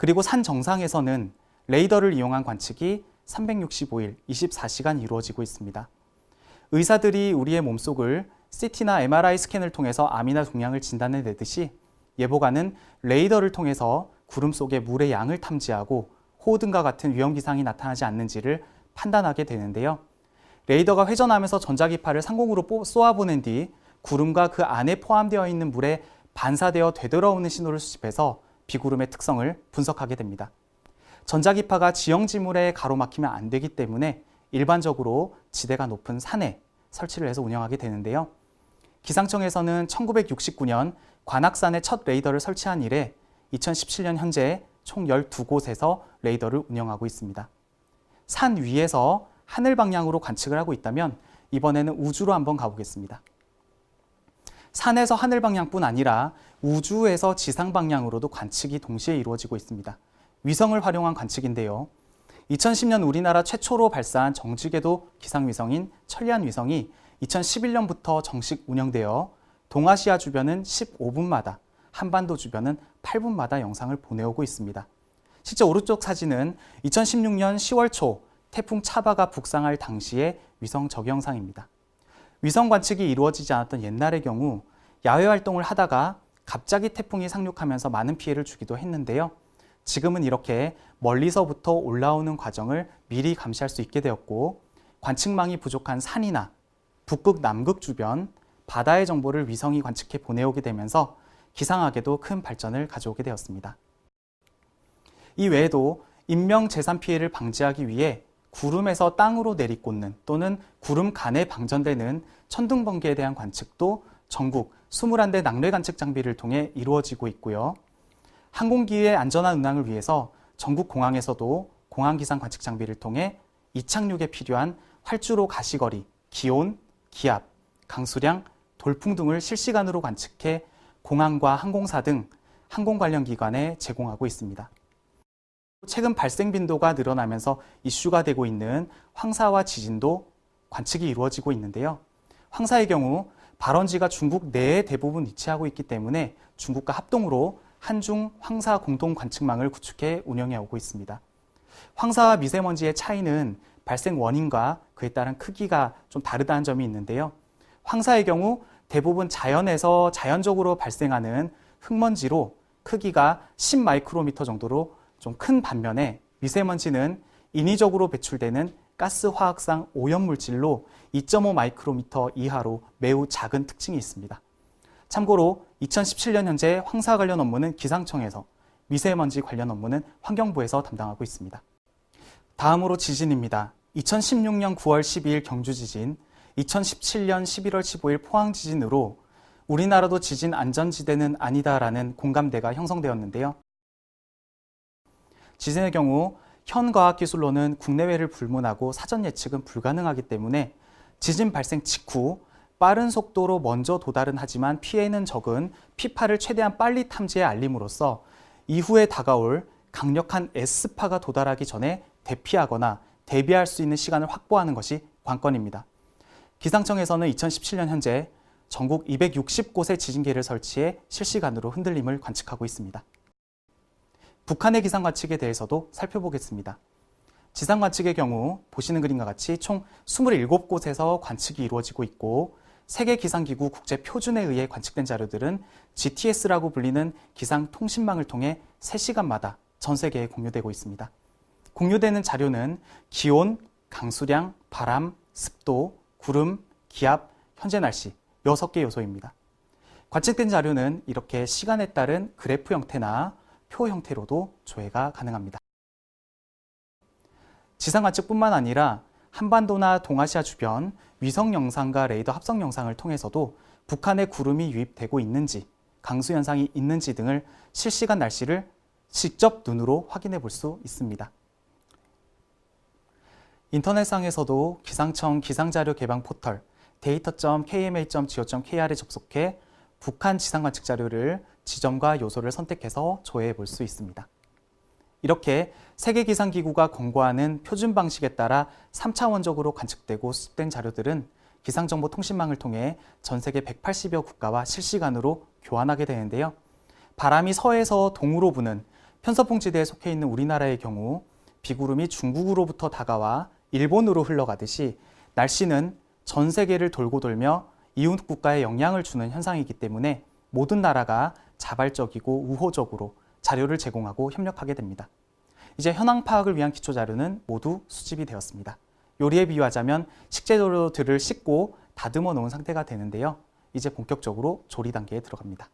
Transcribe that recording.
그리고 산 정상에서는 레이더를 이용한 관측이 365일 24시간 이루어지고 있습니다. 의사들이 우리의 몸속을 CT나 MRI 스캔을 통해서 암이나 동양을 진단해내듯이 예보관은 레이더를 통해서 구름 속의 물의 양을 탐지하고 호우등과 같은 위험기상이 나타나지 않는지를 판단하게 되는데요. 레이더가 회전하면서 전자기파를 상공으로 쏘아보낸 뒤 구름과 그 안에 포함되어 있는 물에 반사되어 되돌아오는 신호를 수집해서 비구름의 특성을 분석하게 됩니다. 전자기파가 지형지물에 가로막히면 안 되기 때문에 일반적으로 지대가 높은 산에 설치를 해서 운영하게 되는데요. 기상청에서는 1969년 관악산에 첫 레이더를 설치한 이래 2017년 현재 총 12곳에서 레이더를 운영하고 있습니다. 산 위에서 하늘 방향으로 관측을 하고 있다면 이번에는 우주로 한번 가보겠습니다. 산에서 하늘 방향뿐 아니라 우주에서 지상 방향으로도 관측이 동시에 이루어지고 있습니다. 위성을 활용한 관측인데요. 2010년 우리나라 최초로 발사한 정지궤도 기상위성인 천리안 위성이 2011년부터 정식 운영되어 동아시아 주변은 15분마다, 한반도 주변은 8분마다 영상을 보내오고 있습니다. 실제 오른쪽 사진은 2016년 10월 초 태풍 차바가 북상할 당시의 위성 적영상입니다. 위성 관측이 이루어지지 않았던 옛날의 경우 야외 활동을 하다가 갑자기 태풍이 상륙하면서 많은 피해를 주기도 했는데요. 지금은 이렇게 멀리서부터 올라오는 과정을 미리 감시할 수 있게 되었고 관측망이 부족한 산이나 북극, 남극 주변, 바다의 정보를 위성이 관측해 보내오게 되면서 기상학에도 큰 발전을 가져오게 되었습니다. 이 외에도 인명재산 피해를 방지하기 위해 구름에서 땅으로 내리꽂는 또는 구름 간에 방전되는 천둥번개에 대한 관측도 전국 21대 낙뢰 관측 장비를 통해 이루어지고 있고요. 항공기의 안전한 운항을 위해서 전국 공항에서도 공항기상 관측 장비를 통해 이착륙에 필요한 활주로 가시거리, 기온, 기압, 강수량, 돌풍 등을 실시간으로 관측해 공항과 항공사 등 항공 관련 기관에 제공하고 있습니다. 최근 발생 빈도가 늘어나면서 이슈가 되고 있는 황사와 지진도 관측이 이루어지고 있는데요. 황사의 경우 발원지가 중국 내에 대부분 위치하고 있기 때문에 중국과 합동으로 한중 황사 공동 관측망을 구축해 운영해 오고 있습니다. 황사와 미세먼지의 차이는 발생 원인과 그에 따른 크기가 좀 다르다는 점이 있는데요. 황사의 경우 대부분 자연에서 자연적으로 발생하는 흙먼지로 크기가 10마이크로미터 정도로 좀 큰 반면에 미세먼지는 인위적으로 배출되는 가스 화학상 오염물질로 2.5 마이크로미터 이하로 매우 작은 특징이 있습니다. 참고로 2017년 현재 황사 관련 업무는 기상청에서, 미세먼지 관련 업무는 환경부에서 담당하고 있습니다. 다음으로 지진입니다. 2016년 9월 12일 경주 지진, 2017년 11월 15일 포항 지진으로 우리나라도 지진 안전지대는 아니다라는 공감대가 형성되었는데요. 지진의 경우 현 과학기술로는 국내외를 불문하고 사전 예측은 불가능하기 때문에 지진 발생 직후 빠른 속도로 먼저 도달은 하지만 피해는 적은 P파를 최대한 빨리 탐지해 알림으로써 이후에 다가올 강력한 S파가 도달하기 전에 대피하거나 대비할 수 있는 시간을 확보하는 것이 관건입니다. 기상청에서는 2017년 현재 전국 260곳의 지진계를 설치해 실시간으로 흔들림을 관측하고 있습니다. 북한의 기상 관측에 대해서도 살펴보겠습니다. 지상 관측의 경우 보시는 그림과 같이 총 27곳에서 관측이 이루어지고 있고 세계기상기구 국제표준에 의해 관측된 자료들은 GTS라고 불리는 기상통신망을 통해 3시간마다 전 세계에 공유되고 있습니다. 공유되는 자료는 기온, 강수량, 바람, 습도, 구름, 기압, 현재 날씨 6개 요소입니다. 관측된 자료는 이렇게 시간에 따른 그래프 형태나 표 형태로도 조회가 가능합니다. 지상 관측뿐만 아니라 한반도나 동아시아 주변 위성 영상과 레이더 합성 영상을 통해서도 북한의 구름이 유입되고 있는지, 강수 현상이 있는지 등을 실시간 날씨를 직접 눈으로 확인해 볼 수 있습니다. 인터넷상에서도 기상청 기상자료 개방 포털 data.kma.go.kr에 접속해 북한 지상 관측 자료를 지점과 요소를 선택해서 조회해 볼 수 있습니다. 이렇게 세계기상기구가 권고하는 표준 방식에 따라 3차원적으로 관측되고 수집된 자료들은 기상정보통신망을 통해 전 세계 180여 국가와 실시간으로 교환하게 되는데요. 바람이 서에서 동으로 부는 편서풍지대에 속해 있는 우리나라의 경우 비구름이 중국으로부터 다가와 일본으로 흘러가듯이 날씨는 전 세계를 돌고 돌며 이웃 국가에 영향을 주는 현상이기 때문에 모든 나라가 자발적이고 우호적으로 자료를 제공하고 협력하게 됩니다. 이제 현황 파악을 위한 기초 자료는 모두 수집이 되었습니다. 요리에 비유하자면 식재료들을 씻고 다듬어 놓은 상태가 되는데요. 이제 본격적으로 조리 단계에 들어갑니다.